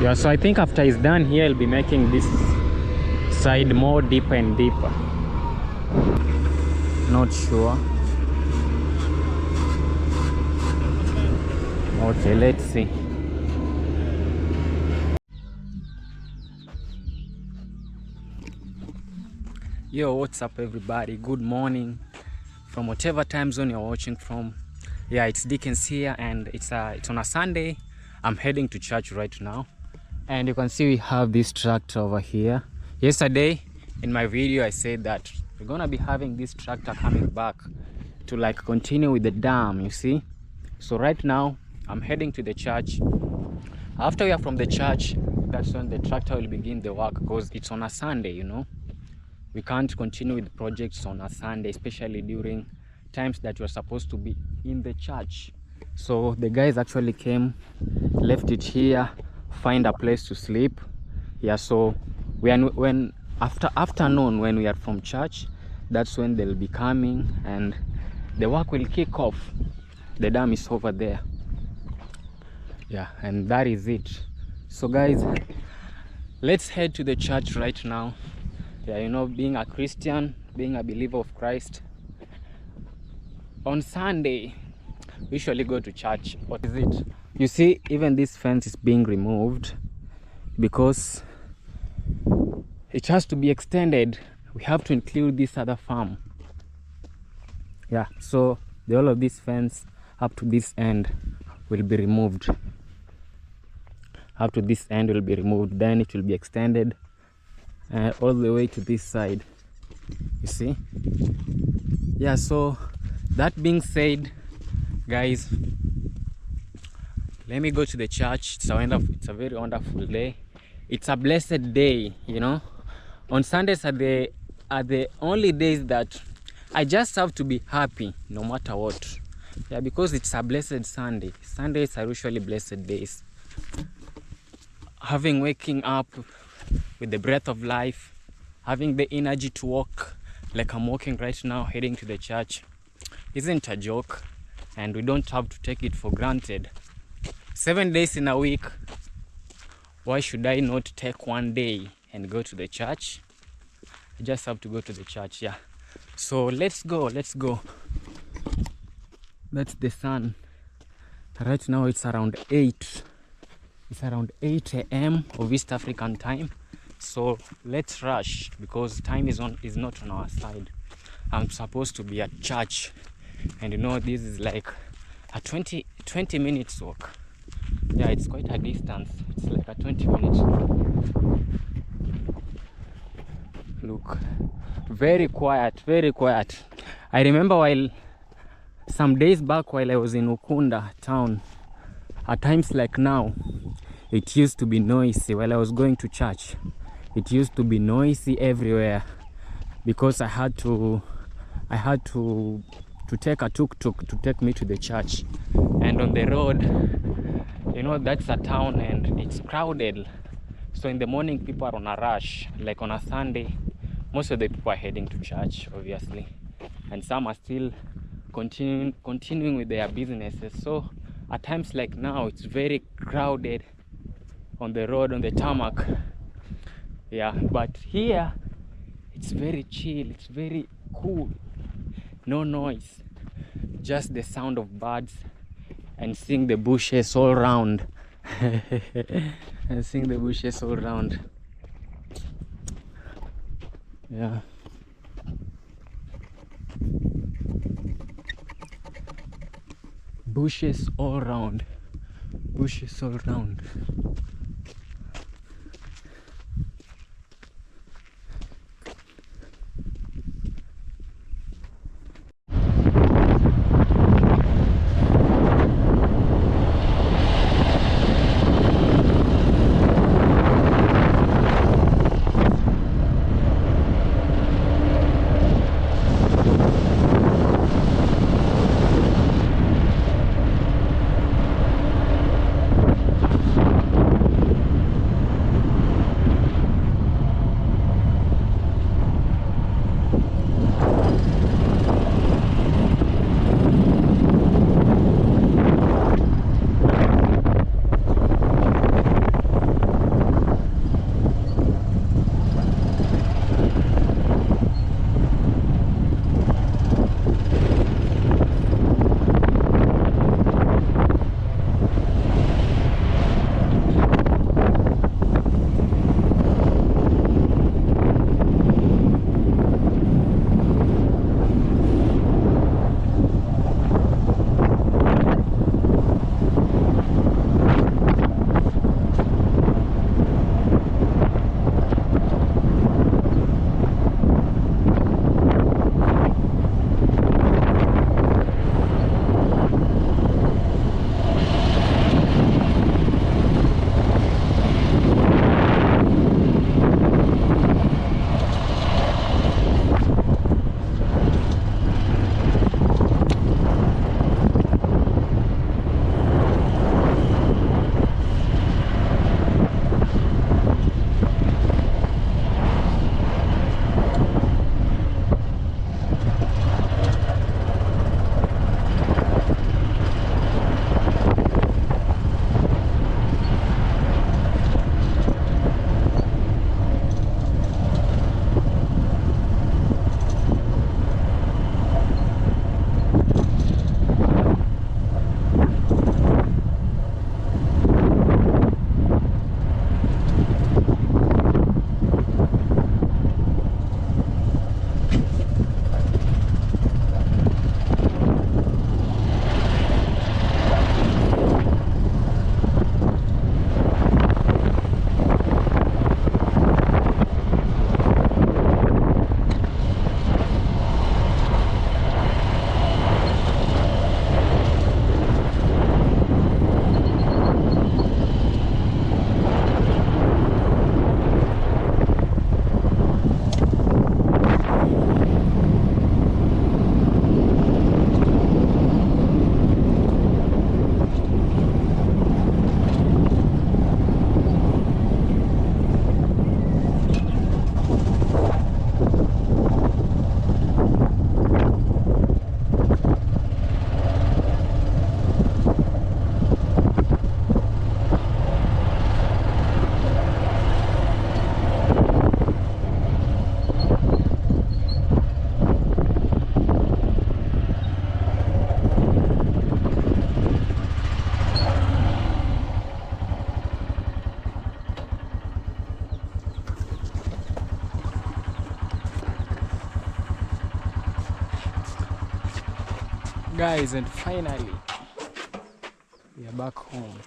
Yeah, so I think after he's done here, he'll be making this side more deeper and deeper. Not sure. Okay, let's see. Yo, what's up everybody? Good morning from whatever time zone you're watching from. Yeah, it's Dickens here, and it's on a Sunday. I'm heading to church right now, and you can see we have this tractor over here. Yesterday in my video I said that we're gonna be having this tractor coming back to like continue with the dam, you see. So right now I'm heading to the church. After we are from the church, that's when the tractor will begin the work, because it's on a Sunday, you know. We can't continue with projects on a Sunday, especially during times that you're supposed to be in the church. So the guys actually came, left it here, find a place to sleep. Yeah, so when after afternoon, when we are from church, that's when they'll be coming and the work will kick off. The dam is over there. Yeah, and that is it. So guys, let's head to the church right now. Yeah, you know, being a Christian, being a believer of Christ, on Sunday we usually go to church. What is it? You see, even this fence is being removed because it has to be extended. We have to include this other farm. Yeah, so the whole of this fence up to this end will be removed. Up to this end will be removed, then it will be extended all the way to this side, you see. Yeah, so that being said, guys, let me go to the church. It's a very wonderful day. It's a blessed day, you know. On Sundays are the only days that I just have to be happy no matter what. Yeah, because it's a blessed Sunday. Sundays are usually blessed days. Waking up with the breath of life, having the energy to walk like I'm walking right now, heading to the church, isn't a joke, and we don't have to take it for granted. 7 days in a week, why should I not take one day and go to the church? I just have to go to the church. Yeah, so let's go. That's the sun. Right now it's around 8 a.m. of East African time. So let's rush, because time is not on our side. I'm supposed to be at church, and you know, this is like a 20 minutes walk. Yeah, it's quite a distance. It's like a 20 minutes walk. Look, very quiet. I remember some days back while I was in Ukunda town, at times like now, it used to be noisy. While I was going to church, it used to be noisy everywhere, because I had to take a tuk-tuk to take me to the church. And on the road, you know, that's a town and it's crowded. So in the morning people are on a rush. Like on a Sunday, most of the people are heading to church, obviously, and some are still continuing with their businesses. So at times like now, it's very crowded on the road, on the tarmac. Yeah, but here it's very chill, it's very cool, no noise, just the sound of birds and seeing the bushes all around. Yeah, bushes all around. guys, and finally we are back home.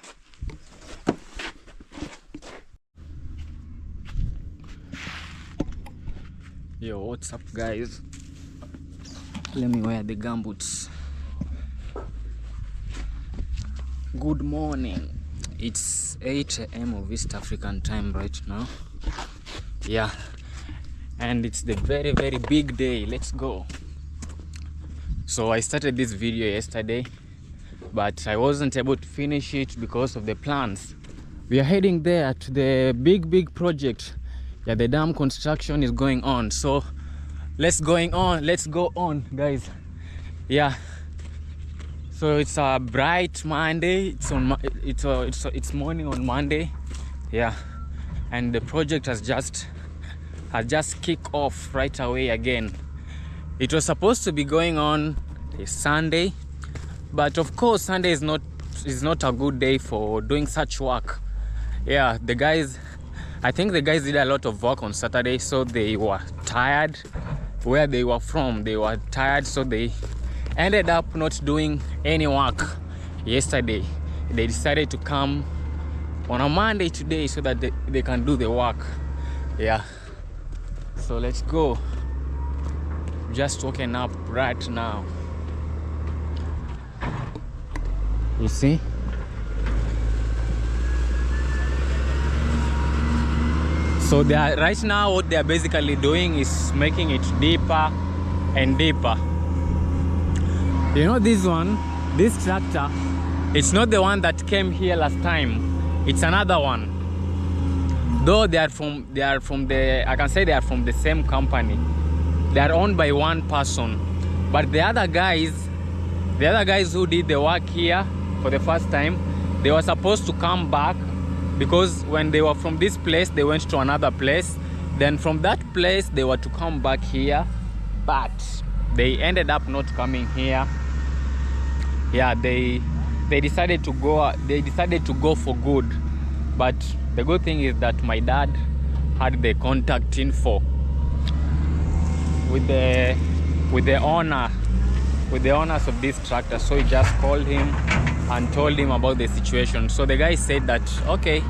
Yo, what's up guys? Let me wear the gumboots. Good morning. It's 8 a.m. of East African time right now. Yeah, and it's the very big day. Let's go. So I started this video yesterday, but I wasn't able to finish it because of the plans. We are heading there to the big project. Yeah, the dam construction is going on. So let's go on guys. Yeah, so it's a bright Monday. It's morning on Monday. Yeah, and the project has just kicked off right away again. It was supposed to be going on a Sunday, but of course Sunday is not a good day for doing such work. Yeah, I think the guys did a lot of work on Saturday, so they were tired. Where they were from, they were tired, so they ended up not doing any work yesterday. They decided to come on a Monday today so that they can do the work. Yeah, so let's go. Just woken up right now. You see? So right now what they are basically doing is making it deeper and deeper. You know, this tractor, it's not the one that came here last time. It's another one. Though I can say they are from the same company. They are owned by one person. But the other guys who did the work here for the first time, they were supposed to come back, because when they were from this place, they went to another place. Then from that place, they were to come back here, but they ended up not coming here. Yeah, they decided to go. They decided to go for good. But the good thing is that my dad had the contact info with the owners of this tractor, so he just called him and told him about the situation. So the guy said that, okay,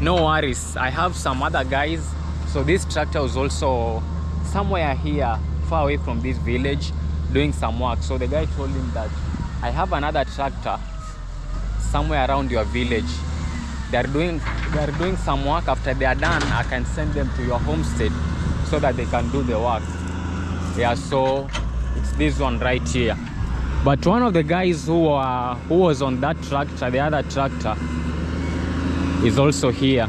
no worries, I have some other guys. So this tractor was also somewhere here far away from this village doing some work. So the guy told him that I have another tractor somewhere around your village. They are doing some work. After they are done, I can send them to your homestead so that they can do the work. Yeah, so it's this one right here. But one of the guys who was on that tractor, the other tractor, is also here.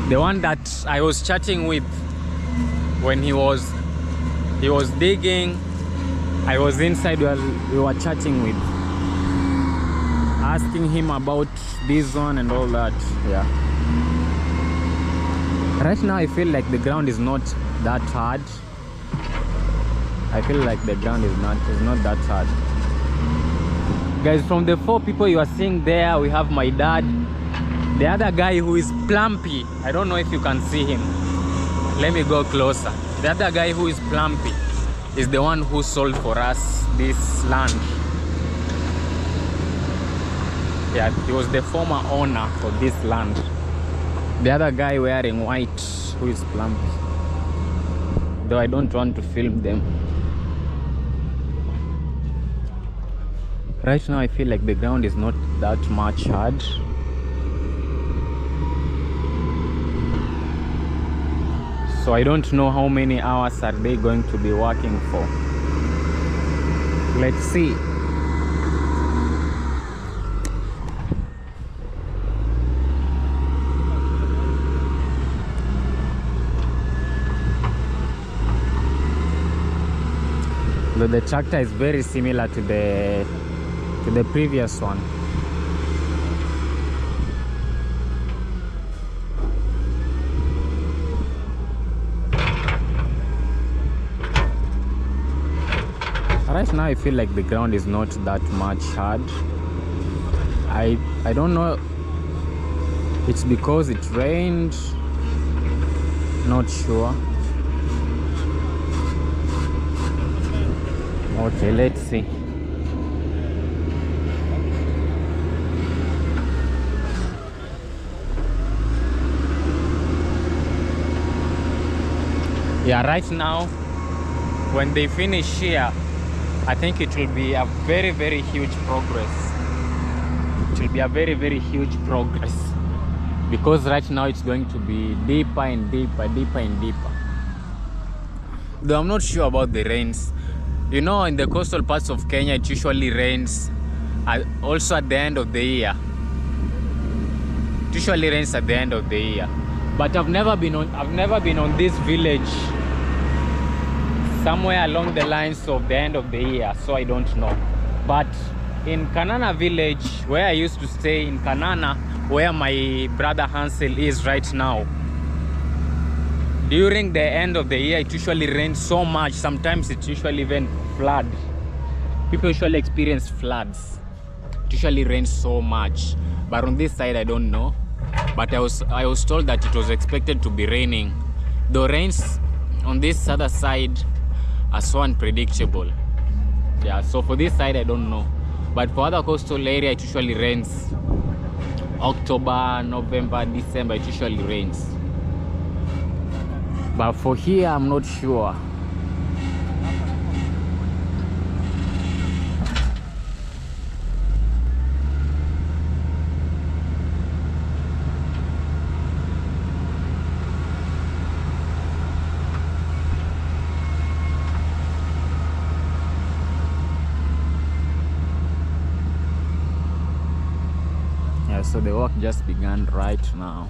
The one that I was chatting with when he was digging, I was inside while we were chatting with, asking him about this one and all that. Yeah. Right now I feel like the ground is not that hard. I feel like the ground is not that hard. Guys, from the 4 people you are seeing there, we have my dad, the other guy who is Plumpy. I don't know if you can see him. Let me go closer. The other guy who is Plumpy is the one who sold for us this land. Yeah, he was the former owner for this land. The other guy wearing white, who is Plumpy. Though I don't want to film them. Right now I feel like the ground is not that much hard. So I don't know how many hours are they going to be working for. Let's see. But the tractor is very similar to the previous one. Right now I feel like the ground is not that much hard. I don't know, it's because it rained, not sure. Okay, let's see. Yeah, right now, when they finish here, I think it will be a very, very huge progress. It will be a very, very huge progress, because right now it's going to be deeper and deeper, deeper and deeper. Though I'm not sure about the rains. You know, in the coastal parts of Kenya, it usually rains also at the end of the year. It usually rains at the end of the year. But I've never been on this village somewhere along the lines of the end of the year, so I don't know. But in Kanana village, where I used to stay in Kanana, where my brother Hansel is right now, during the end of the year, it usually rains so much. Sometimes it usually even flood. People usually experience floods. It usually rains so much. But on this side, I don't know. But I was told that it was expected to be raining. The rains on this other side are so unpredictable. Yeah, so for this side, I don't know. But for other coastal area, it usually rains. October, November, December, it usually rains. But for here, I'm not sure. Yeah, so the work just began right now.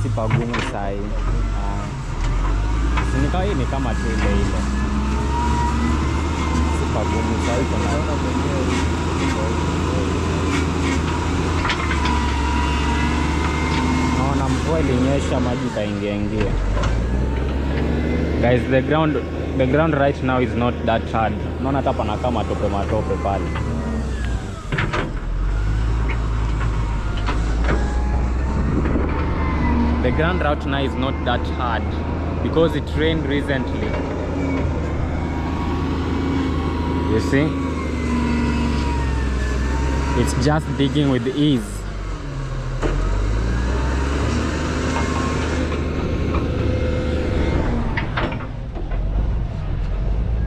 Si pagumu sahi. Hii ni kama tu ile ile. Si pagumu sahi kuna. Naona mvua ilinyesha, maji kaingia. Guys, the ground right now is not that hard. Naona hata pana kama matope pale. the ground route now is not that hard because it rained recently. You see, it's just digging with ease.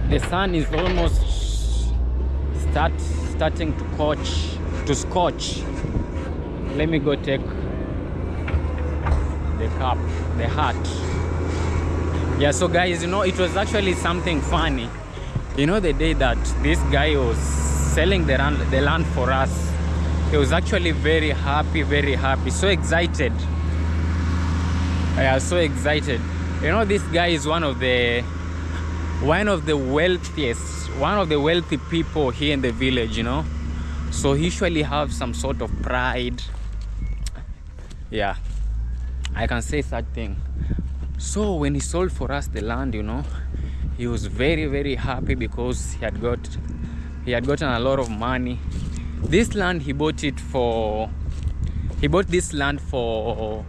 The sun is almost starting to scorch. Let me go take the hat. Yeah, so guys, you know, it was actually something funny. You know, the day that this guy was selling the land for us, he was actually very happy, so excited. Yeah, so excited. You know, this guy is one of the wealthy people here in the village, you know. So he usually have some sort of pride. Yeah, I can say such thing. So when he sold for us the land, you know, he was very happy because he had gotten a lot of money. This land he bought this land for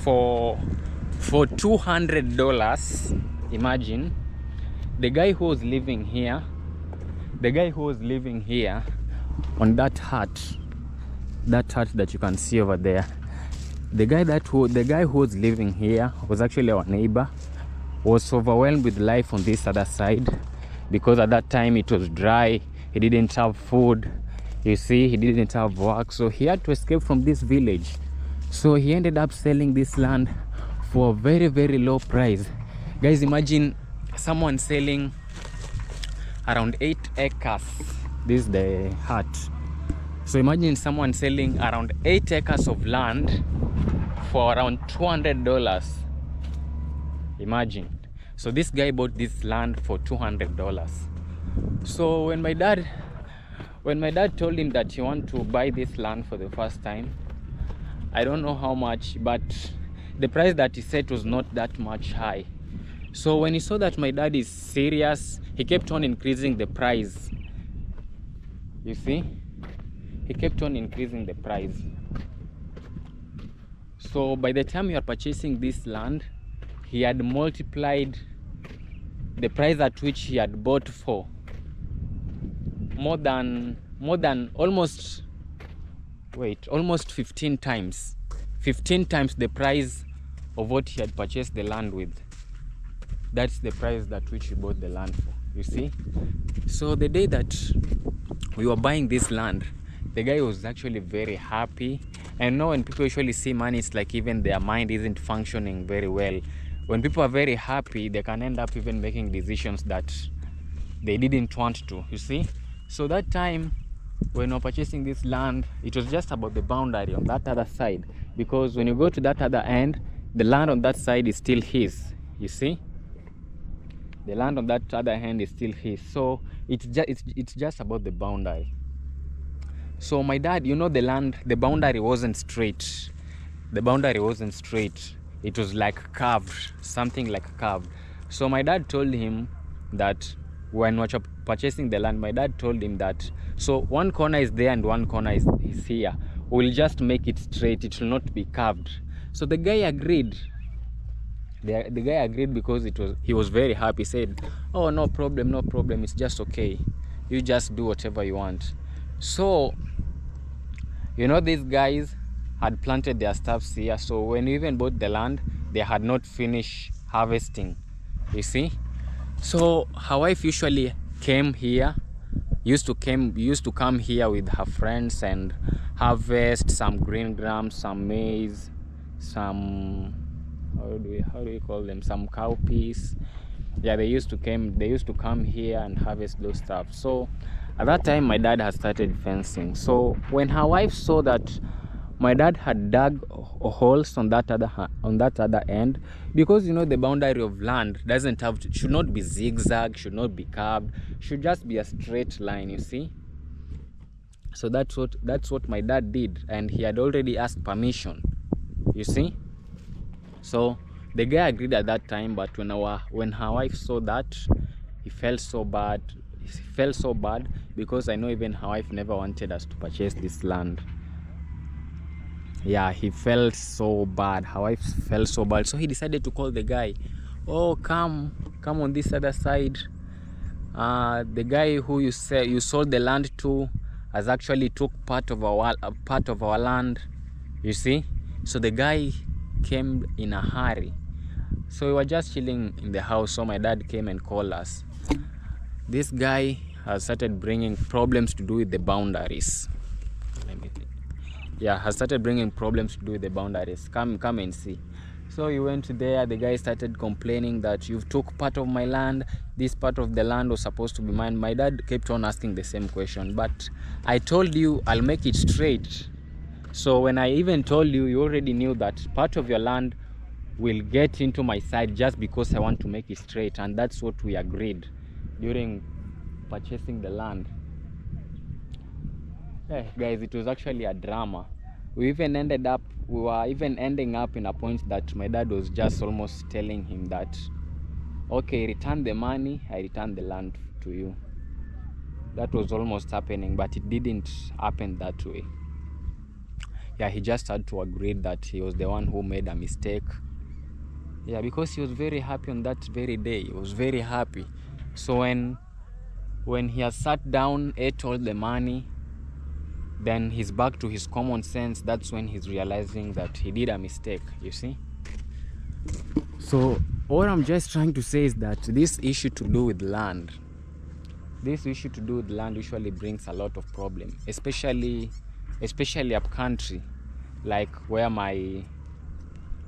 $200. Imagine. The guy who was living here on that hut that you can see over there, the guy who was living here was actually our neighbor. Was overwhelmed with life on this other side because at that time it was dry. He didn't have food, you see, he didn't have work, so he had to escape from this village. So he ended up selling this land for a very low price. Guys, imagine someone selling around 8 acres. This is the hut. So imagine someone selling around 8 acres of land for around $200. Imagine. So this guy bought this land for $200. So when my dad told him that he wanted to buy this land for the first time, I don't know how much, but the price that he set was not that much high. So when he saw that my dad is serious, he kept on increasing the price. You see, he kept on increasing the price. So by the time you are purchasing this land, he had multiplied the price at which he had bought for more than almost 15 times the price of what he had purchased the land with. That's the price that which he bought the land for, you see. So the day that we were buying this land, the guy was actually very happy. And now when people usually see money, it's like even their mind isn't functioning very well. When people are very happy, they can end up even making decisions that they didn't want to, you see. So that time when we were purchasing this land, it was just about the boundary on that other side, because when you go to that other end, the land on that side is still his, you see. The land on that other end is still his. So it's just about the boundary. So my dad, you know, the boundary wasn't straight. It was like curved, something like curved. So my dad told him that when we were purchasing the land, my dad told him that, so one corner is there and one corner is here. We'll just make it straight, it will not be curved. So the guy agreed. The guy agreed because he was very happy. He said, oh, no problem, it's just okay. You just do whatever you want. So, you know, these guys had planted their stuffs here. So when we even bought the land, they had not finished harvesting, you see. So her wife usually came here, used to come here with her friends and harvest some green grams, some maize, some how do we call them, some cowpeas. Yeah, they used to come here and harvest those stuff. So at that time my dad had started fencing. So when her wife saw that my dad had dug holes on that other end, because you know the boundary of land should not be zigzag, should not be curved, should just be a straight line, you see. So that's what my dad did, and he had already asked permission, you see. So the guy agreed at that time, but when her wife saw that, he felt so bad because I know even her wife never wanted us to purchase this land. Yeah, he felt so bad. How I felt so bad. So he decided to call the guy. Oh, come on this other side. The guy who you sold the land to has actually took part of our land. You see. So the guy came in a hurry. So we were just chilling in the house. So my dad came and called us. This guy has started bringing problems to do with the boundaries. Let me think. Yeah, has started bringing problems to do with the boundaries. Come and see. So he went there. The guy started complaining that you've took part of my land. This part of the land was supposed to be mine. My dad kept on asking the same question, but I told you I'll make it straight. So when I even told you, you already knew that part of your land will get into my side just because I want to make it straight, and that's what we agreed during purchasing the land. Hey, guys, it was actually a drama. We were even ending up in a point that my dad was just almost telling him that, okay, return the money, I return the land to you. That was almost happening, but it didn't happen that way. Yeah, he just had to agree that he was the one who made a mistake. Yeah, because he was very happy on that very day. He was very happy. So when he has sat down, ate all the money, then he's back to his common sense. That's when he's realizing that he did a mistake, you see. So what I'm just trying to say is that this issue to do with land usually brings a lot of problem, especially up country, like where my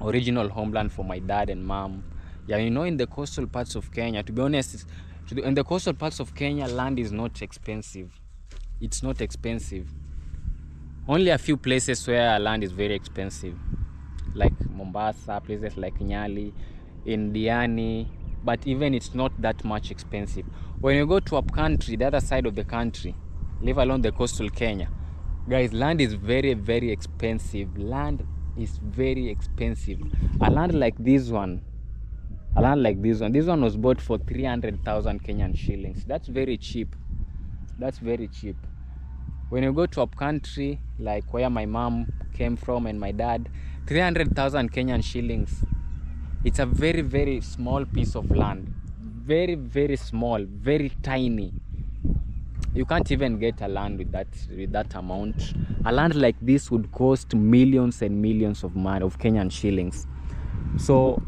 original homeland for my dad and mom. Yeah, you know, in the coastal parts of Kenya, to be honest, in the coastal parts of Kenya, land is not expensive. It's not expensive. Only a few places where land is very expensive, like Mombasa, places like Nyali, Indiani, but even it's not that much expensive. When you go to up country, the other side of the country, leave alone the coastal Kenya, guys, land is very, very expensive. Land is very expensive. A land like this one this one was bought for 300,000 Kenyan shillings. That's very cheap. That's very cheap. When you go to up country, like where my mom came from and my dad, 300,000 Kenyan shillings, it's a very, very small piece of land. Very, very small, very tiny. You can't even get a land with that amount. A land like this would cost millions and millions of Kenyan shillings. So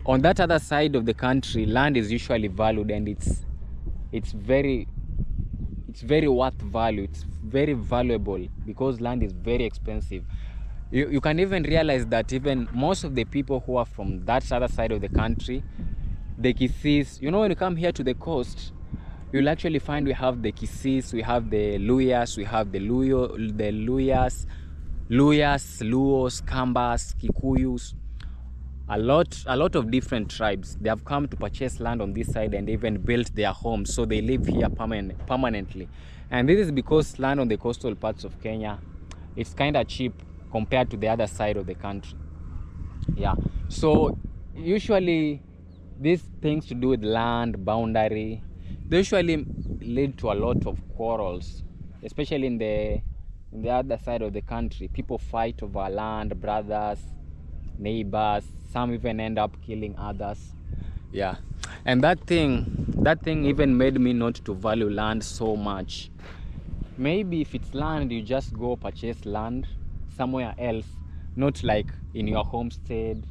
on that other side of the country, land is usually valued, and it's very worth value. It's very valuable because land is very expensive. You can even realize that even most of the people who are from that other side of the country, the Kisis, you know, when you come here to the coast, you'll actually find we have the Kisis, we have the Luyas, we have the Luos, Kambas, Kikuyus, a lot of different tribes. They have come to purchase land on this side and even built their homes, so they live here permanently. And this is because land on the coastal parts of Kenya, it's kind of cheap compared to the other side of the country. Yeah, so usually these things to do with land boundary, they usually lead to a lot of quarrels, especially in the other side of the country. People fight over land, brothers, neighbors. Some even end up killing others. Yeah, and that thing even made me not to value land so much. Maybe if it's land, you just go purchase land somewhere else, not like in your homestead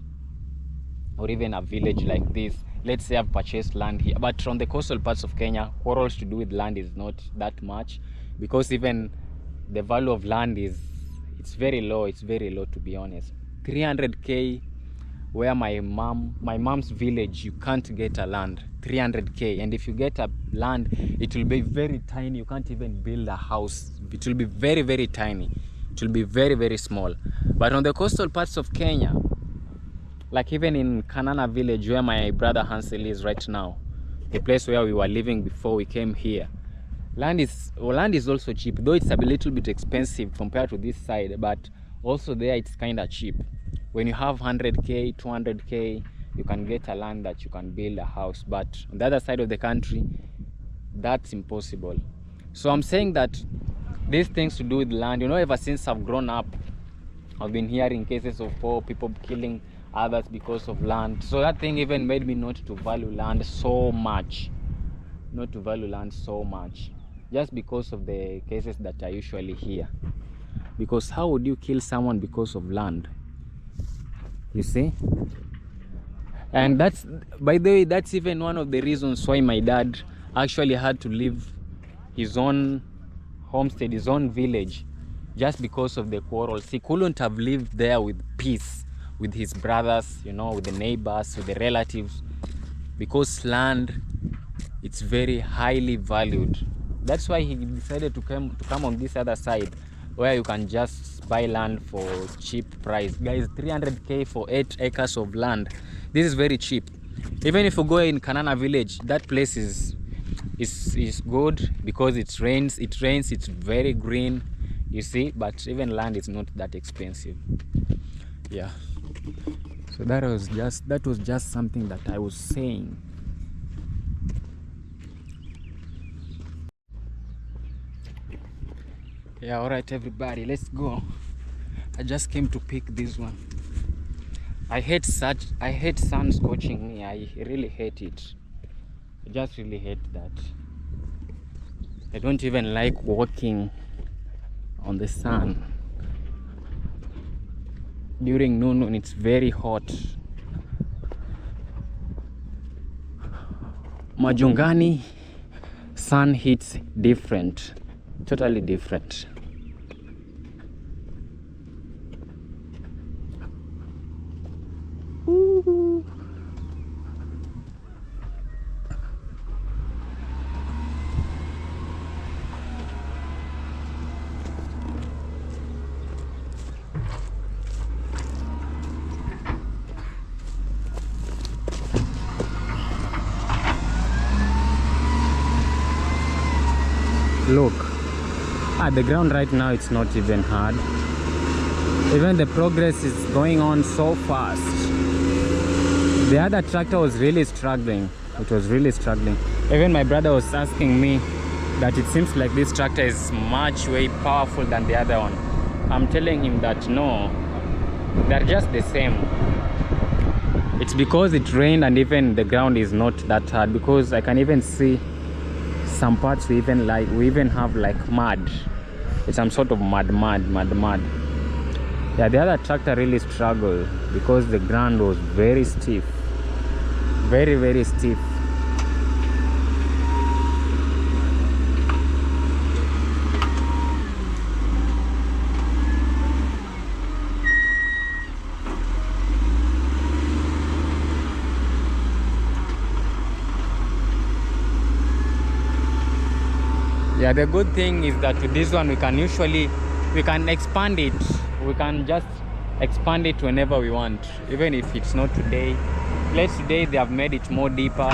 or even a village like this. Let's say I've purchased land here, but from the coastal parts of Kenya, quarrels to do with land is not that much, because even the value of land it's very low. It's very low, to be honest. 300k, where my mom's village, you can't get a land 300k, and if you get a land, it will be very tiny. You can't even build a house. It will be very, very tiny. It will be very, very small. But on the coastal parts of Kenya, like even in Kanana village, where my brother Hansel is right now, the place where we were living before we came here, land is also cheap, though it's a little bit expensive compared to this side, but also there it's kind of cheap. When you have 100k, 200k, you can get a land that you can build a house. But on the other side of the country, that's impossible. So I'm saying that these things to do with land, you know, ever since I've grown up, I've been hearing cases of poor people killing others because of land. So that thing even made me not to value land so much. Not to value land so much. Just because of the cases that I usually hear. Because how would you kill someone because of land? You see? And that's, by the way, that's even one of the reasons why my dad actually had to leave his own homestead, his own village, just because of the quarrels. He couldn't have lived there with peace with his brothers, you know, with the neighbors, with the relatives, because land, it's very highly valued. That's why he decided to come on this other side, where you can just buy land for cheap price. Guys, 300k for 8 acres of land. This is very cheap. Even if you go in Kanana village, that place is good because it rains, it's very green, you see. But even land is not that expensive. Yeah, so that was just something that I was saying. Yeah, all right everybody, let's go. I just came to pick this one. I hate sun scorching me. I really hate it. I just really hate that. I don't even like walking on the sun during noon when it's very hot. Majungani, sun hits different, totally different. Ooh. Look, the ground right now, it's not even hard. Even the progress is going on so fast. The other tractor was really struggling. It was really struggling. Even my brother was asking me that it seems like this tractor is much way powerful than the other one. I'm telling him that no, they're just the same. It's because it rained and even the ground is not that hard, because I can even see some parts we even have like mud. It's some sort of mud. Yeah, the other tractor really struggled because the ground was very stiff, very stiff. Yeah, the good thing is that with this one we can expand it. We can just expand it whenever we want, even if it's not today. Let's today they have made it more deeper,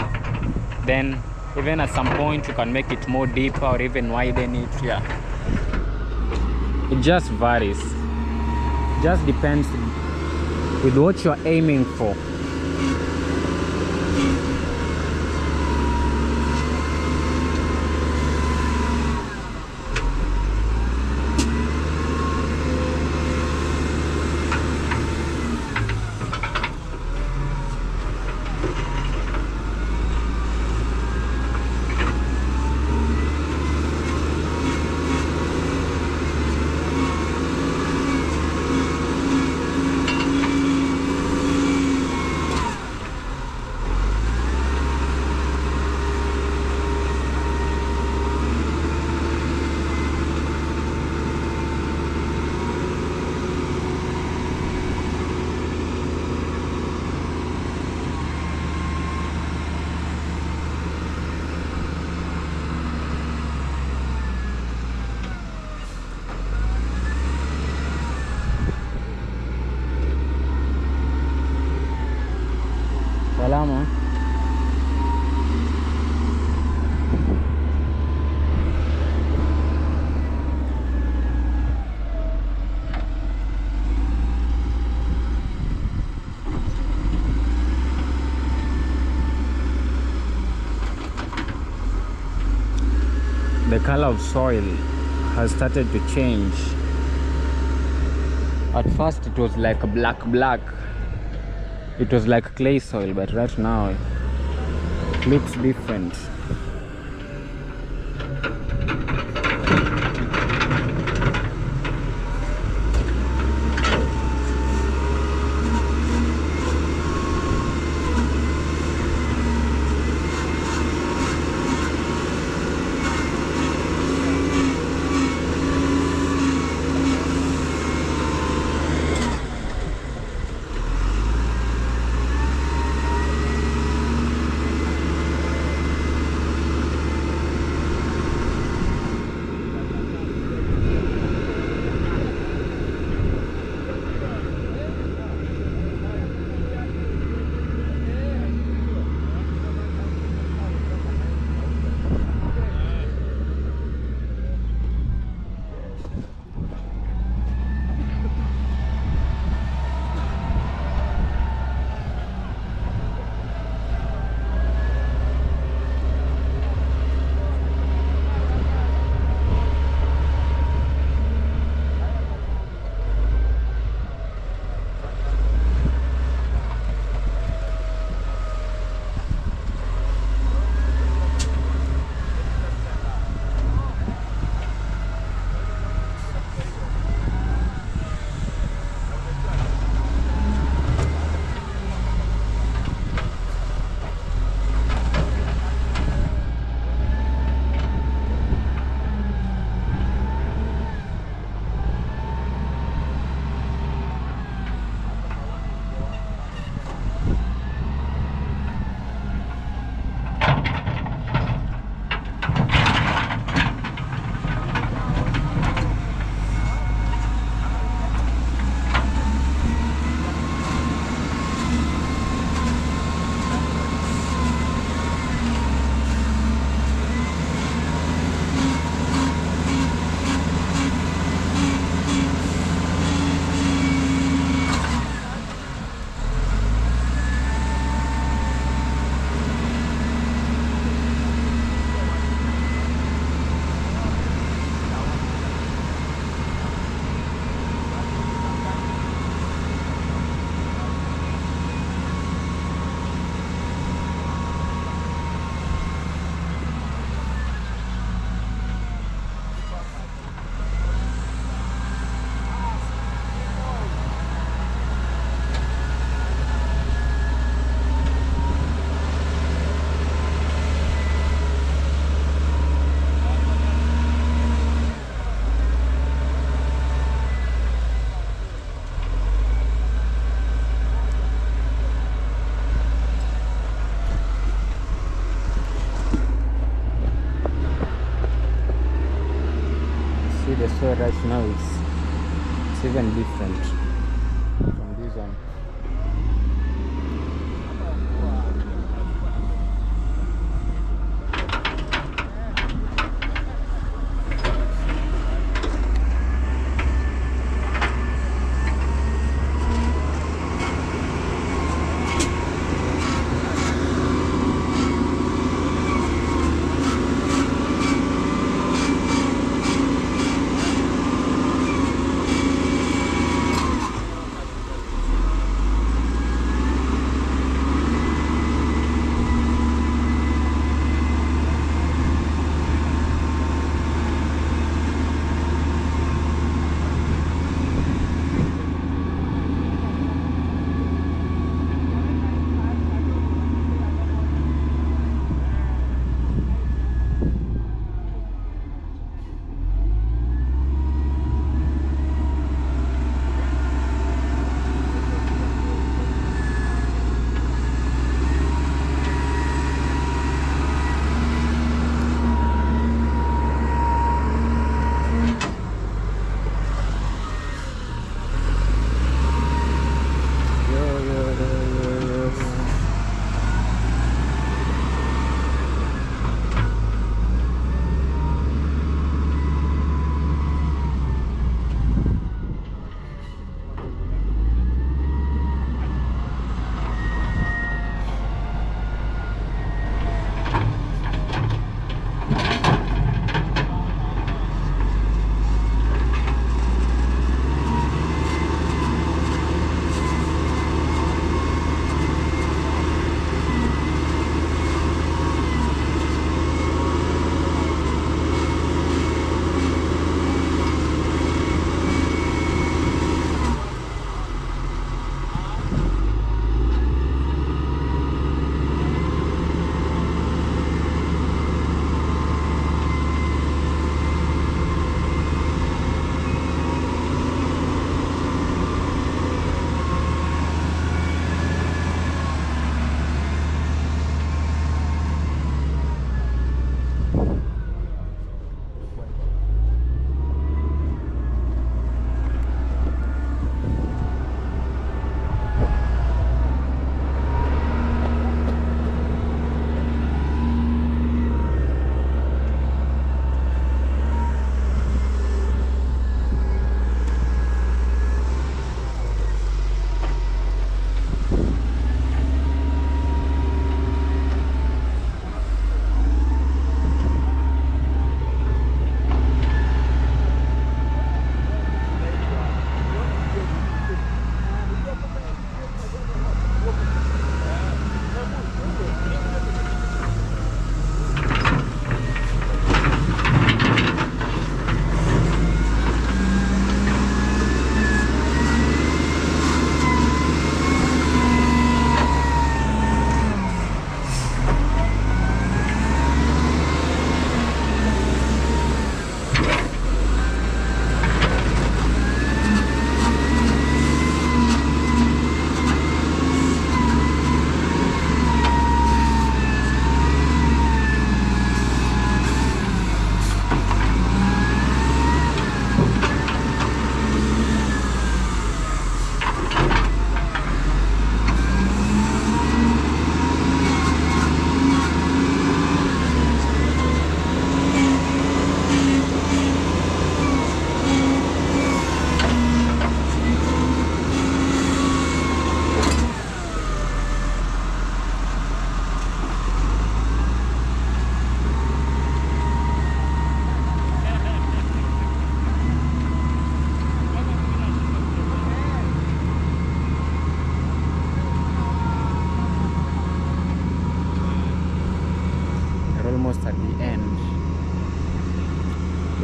then even at some point you can make it more deeper or even widen it. Yeah, it just varies, just depends with what you're aiming for. Salama. The color of soil has started to change. At first it was like a black. It was like clay soil, but right now it looks different. The soil right now it's even different from this one.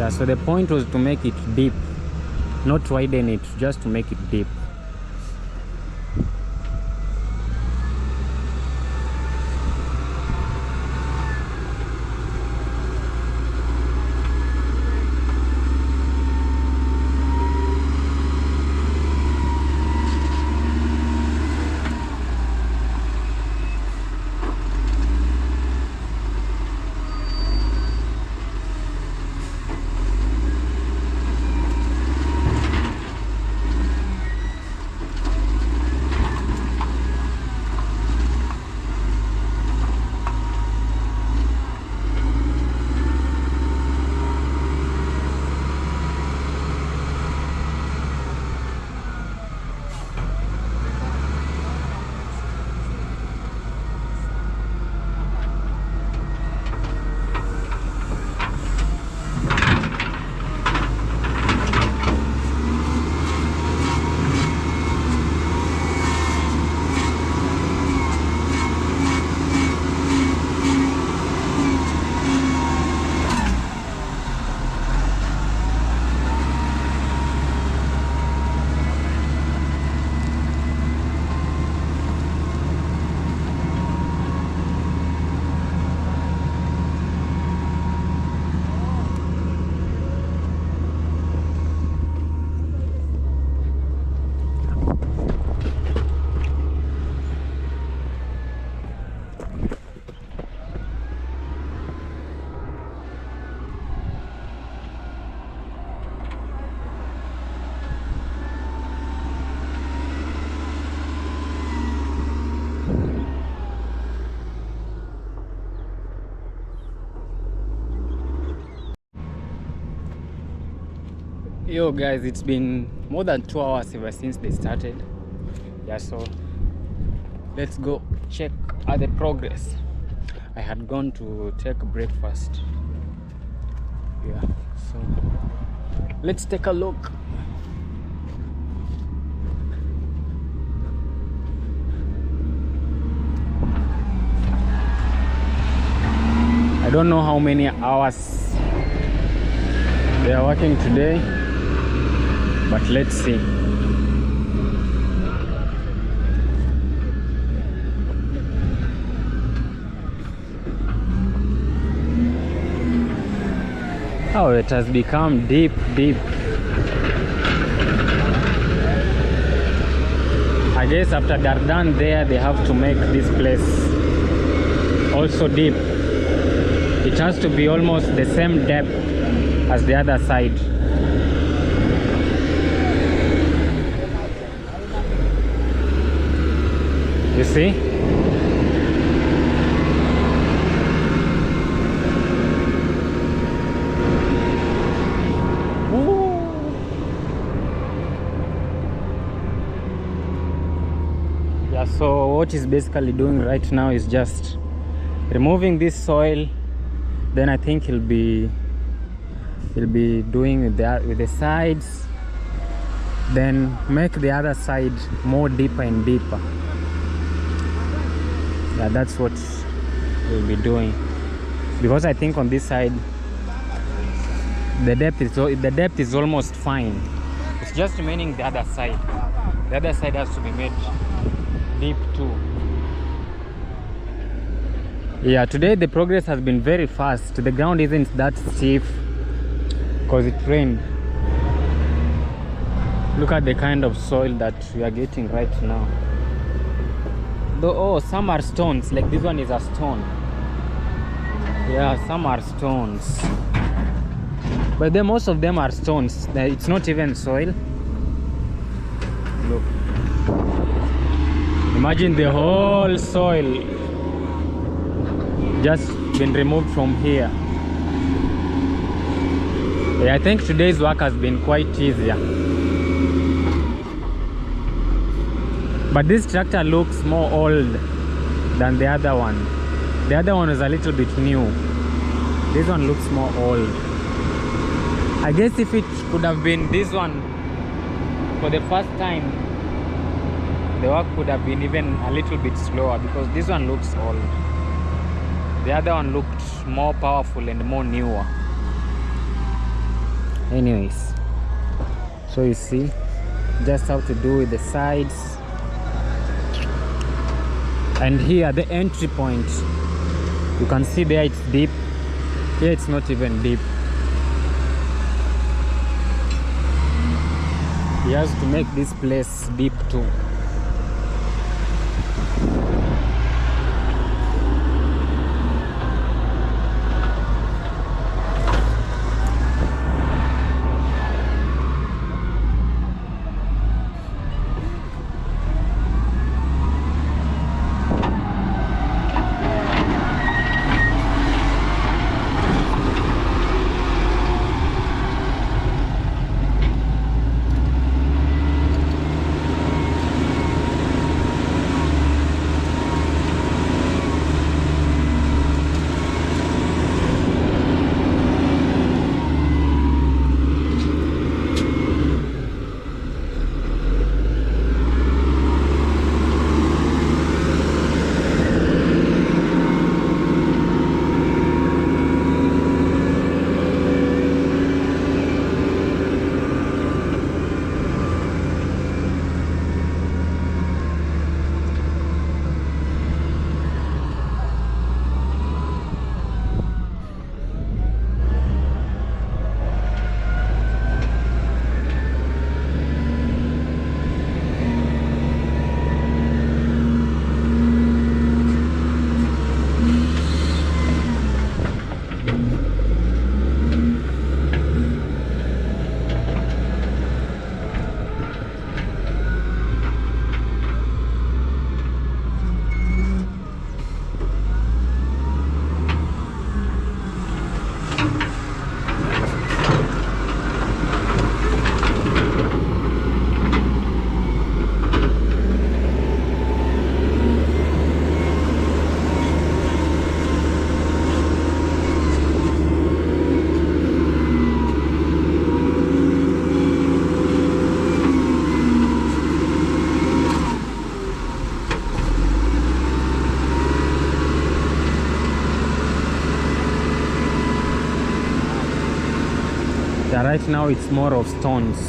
Yeah, so the point was to make it deep, not widen it, just to make it deep. Yo guys, it's been more than 2 hours ever since they started. Yeah, so let's go check the progress. I had gone to take breakfast. Yeah, so let's take a look. I don't know how many hours they are working today, but let's see. Oh, it has become deep. I guess after they're done there, they have to make this place also deep. It has to be almost the same depth as the other side. You see? Yeah, so what he's basically doing right now is just removing this soil. Then I think he'll be doing with the sides, then make the other side more deeper and deeper. Yeah, that's what we'll be doing, because I think on this side the depth is almost fine. It's just remaining the other side. The other side has to be made deep too. Yeah, today the progress has been very fast. The ground isn't that steep because it rained. Look at the kind of soil that we are getting right now. Though, oh, some are stones, like this one is a stone. Yeah, some are stones, but then most of them are stones. It's not even soil. Look, imagine the whole soil just been removed from here. Yeah, I think today's work has been quite easier. But this tractor looks more old than the other one. The other one is a little bit new. This one looks more old. I guess if it could have been this one for the first time, the work could have been even a little bit slower, because this one looks old. The other one looked more powerful and more newer. Anyways, so you see just how to do with the sides. And here the entry point, you can see there it's deep. Here it's not even deep. He has to make this place deep too. Right now it's more of stones.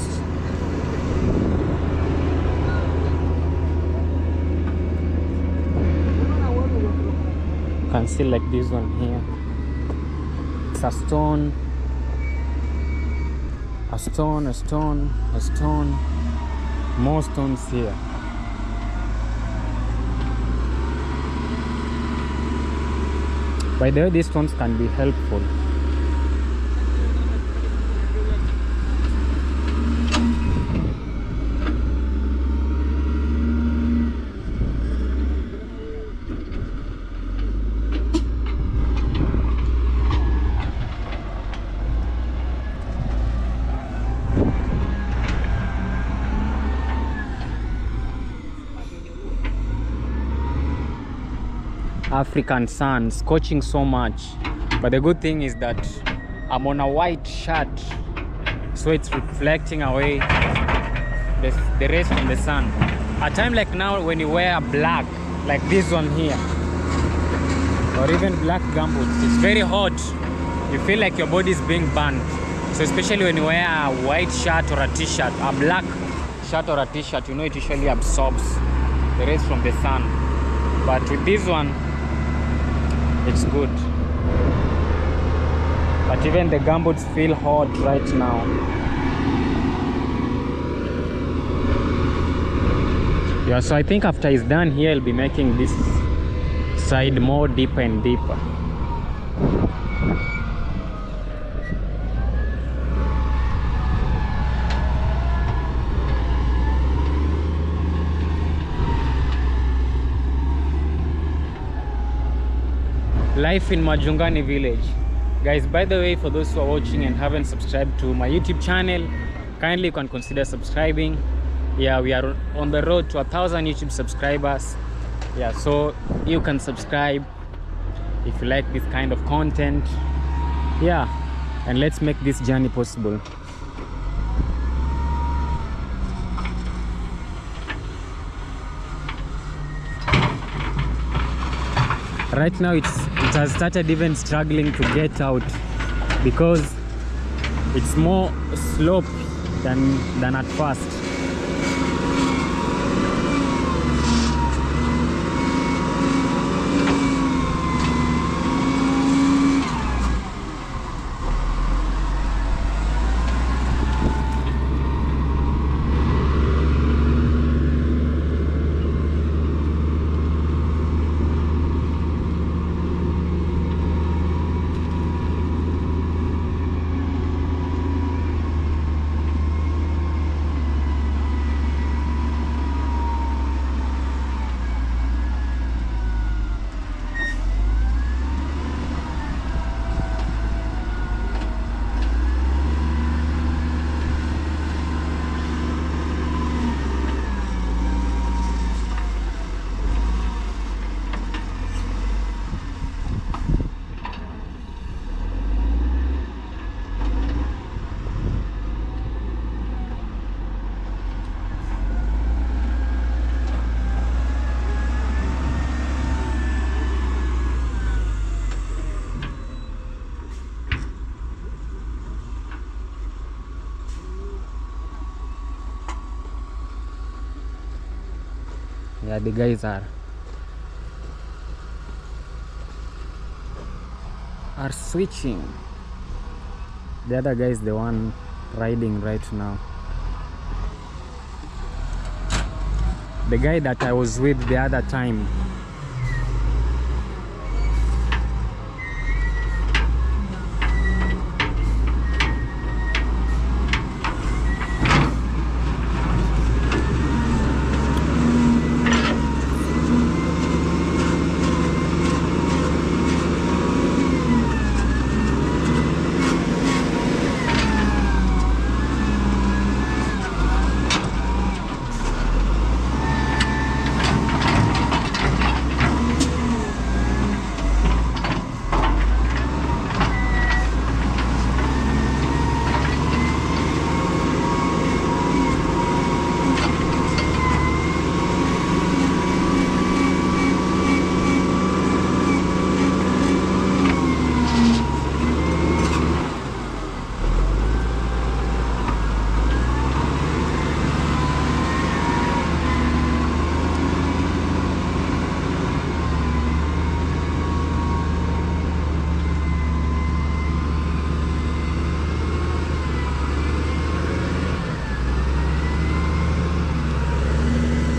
You can see like this one here. It's a stone, a stone, a stone, a stone. More stones here. By the way, these stones can be helpful. African sun scorching so much, but the good thing is that I'm on a white shirt, so it's reflecting away the rays from the sun. A time like now, when you wear black like this one here, or even black gumboots, it's very hot. You feel like your body is being burned. So especially when you wear a white shirt or a t-shirt, a black shirt or a t-shirt, you know it usually absorbs the rays from the sun. But with this one, it's good. But even the gumboots feel hot right now. Yeah, so I think after he's done here, he'll be making this side more deeper and deeper. Life in Majungani village. Guys, by the way, for those who are watching and haven't subscribed to my YouTube channel, kindly you can consider subscribing. Yeah, we are on the road to 1,000 YouTube subscribers. Yeah, so you can subscribe if you like this kind of content. Yeah, and let's make this journey possible. Right now it has started even struggling to get out because It's more slope than at first. Yeah, the guys are switching. The other guy is the one riding right now. The guy that I was with the other time.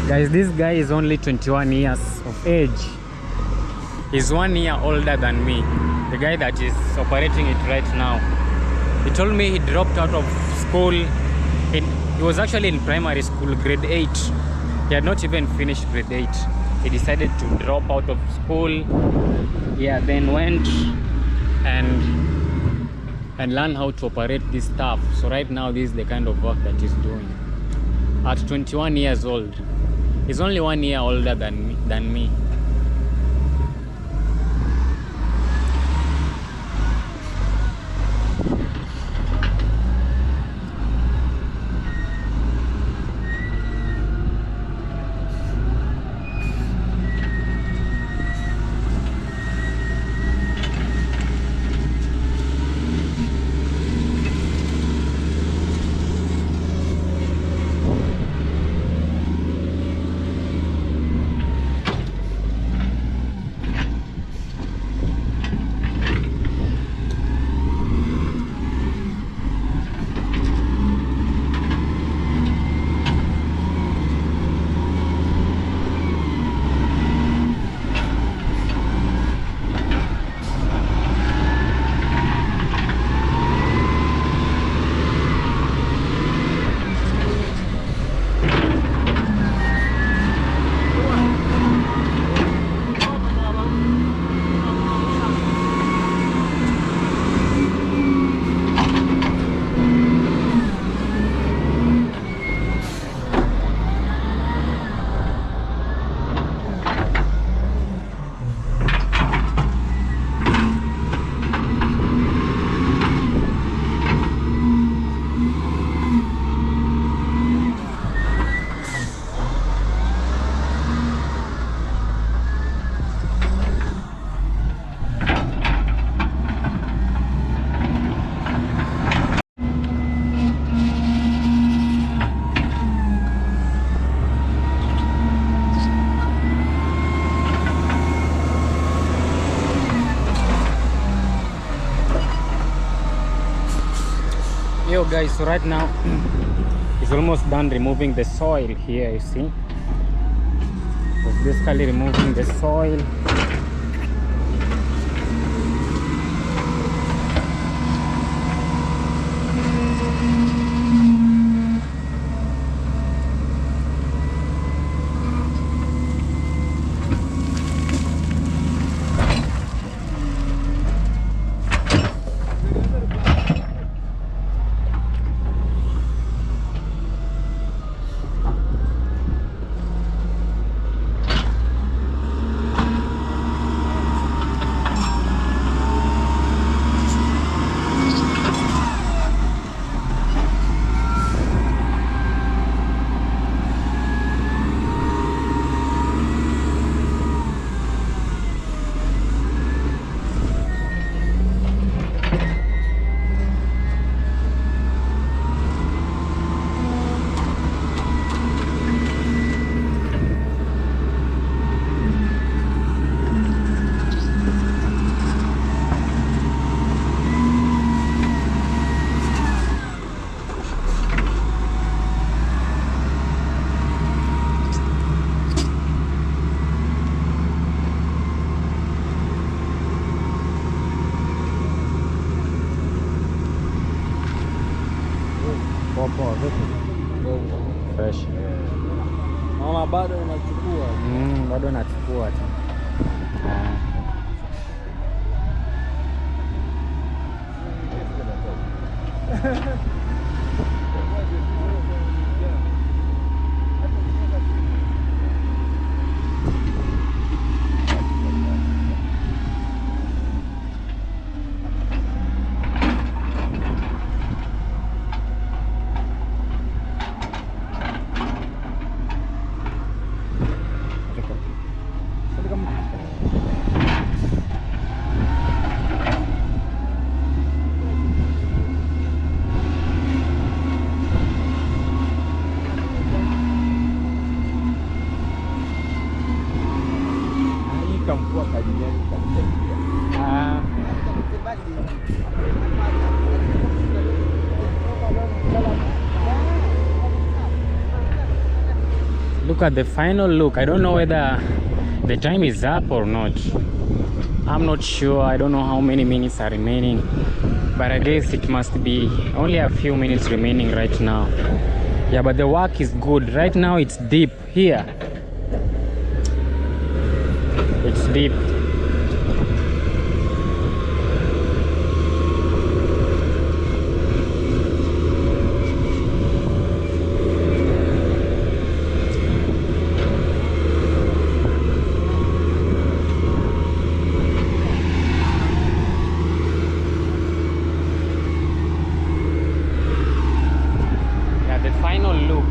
Guys, this guy is only 21 years of age. He's 1 year older than me. The guy that is operating it right now. He told me he dropped out of school. He was actually in primary school, grade 8. He had not even finished grade 8. He decided to drop out of school. Yeah, then went and learn how to operate this stuff. So right now, this is the kind of work that he's doing. At 21 years old. He's only 1 year older than me. guys, so right now it's almost done removing the soil here, you see. It's basically removing the soil. Fresh. Naona bado unachukua. Bado nachukua tu. Look at the final look. I don't know whether the time is up or not. I'm not sure. I don't know how many minutes are remaining, but I guess it must be only a few minutes remaining right now. Yeah, but the work is good. Right now it's deep here. It's deep. Final look.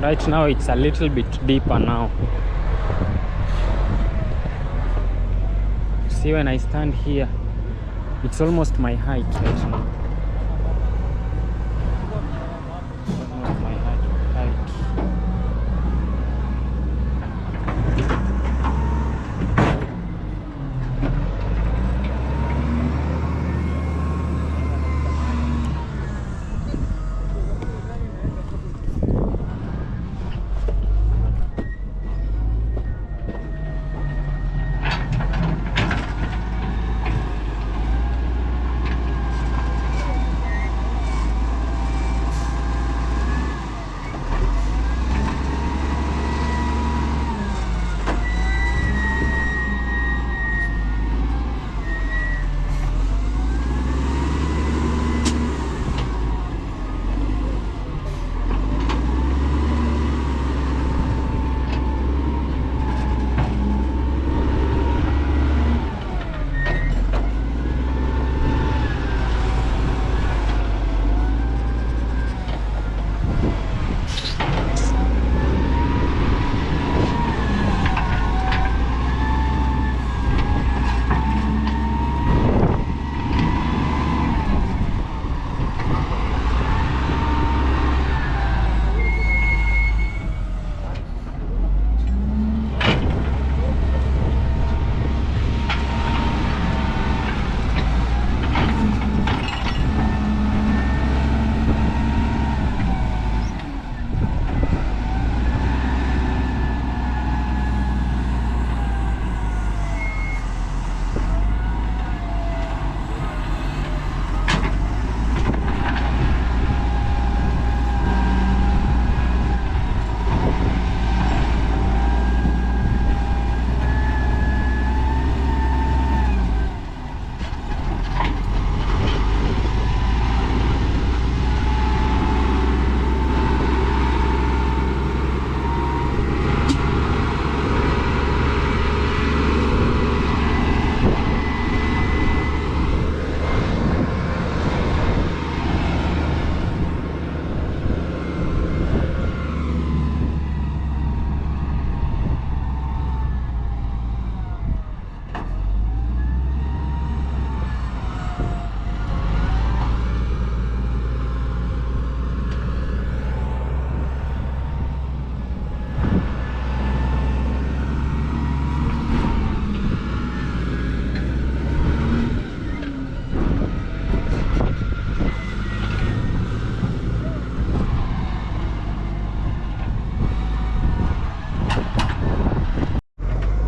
Right now it's a little bit deeper now. See, when I stand here, it's almost my height right now. Almost my height.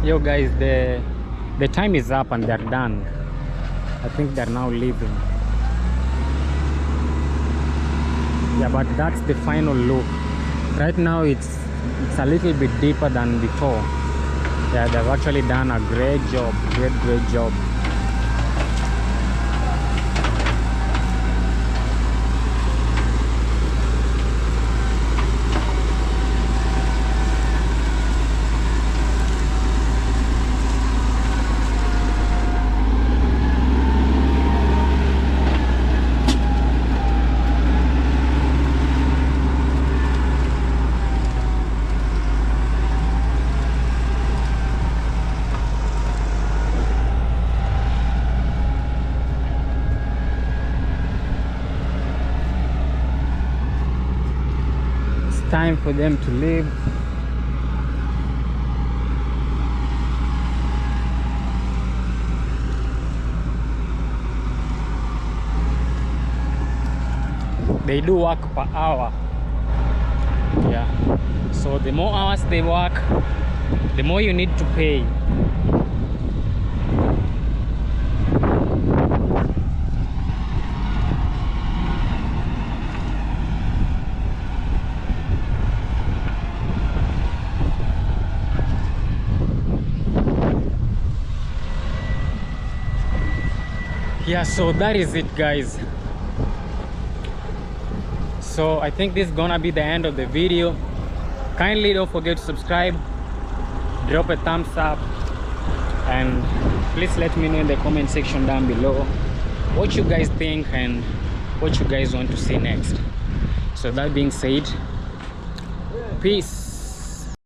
Yo guys, the time is up and they're done. I think they're now leaving. Yeah, but that's the final look. Right now it's a little bit deeper than before. Yeah, they've actually done a great job, great job. Time for them to leave. They do work per hour. Yeah, so the more hours they work, the more you need to pay. Yeah, so that is it guys. So I think this is gonna be the end of the video. Kindly don't forget to subscribe, drop a thumbs up, and please let me know in the comment section down below what you guys think and what you guys want to see next. So that being said, peace.